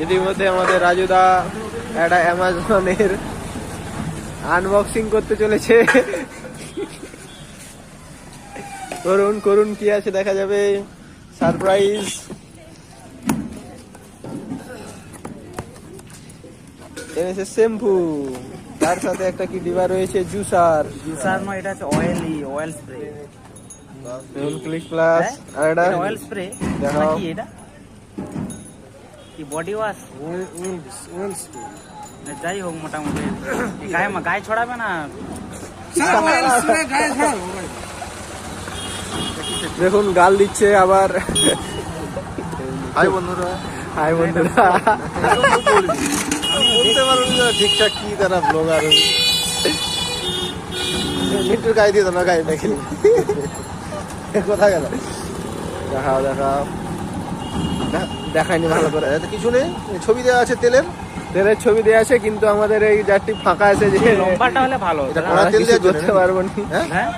ইতিমধ্যে আমাদের রাজুদা একটা অ্যামাজনের আনবক্সিং করতে চলেছে। করুন করুন, কি আছে দেখা যাবে। সারপ্রাইজ। এনেছে শ্যাম্পু, তার সাথে একটা কি ডিবা রয়েছে জুসার। জুসার নয়, এটা হচ্ছে অয়েল স্প্রে। Click plus. আর এটা অয়েল স্প্রে দেখাও। কি এটা? কি বডি ওয়াশ? যাই হোক, মোটামুটি গায়ে ছড়াবে না। দেখুন গাল দিচ্ছে আবার। হাই বন্ধুরা, হাই বন্ধুরা। বলতে পারো না ঠিকঠাক কি তারা ব্লগার মিন্টুর গায়ে দিয়ে না, গায়ে দেখেনি কোথায় গেল? দেখাও দেখাও। দেখায়নি ভালো করে। এত কিছু নেই, ছবি দেওয়া আছে তেলের। তেলের ছবি দেওয়া আছে, কিন্তু আমাদের এই জারটি ফাঁকা আছে যে লম্বাটা হলে ভালো। এটা কড়া তেল কিছু দেওয়ার জন্য করতে পারবো না। হ্যাঁ হ্যাঁ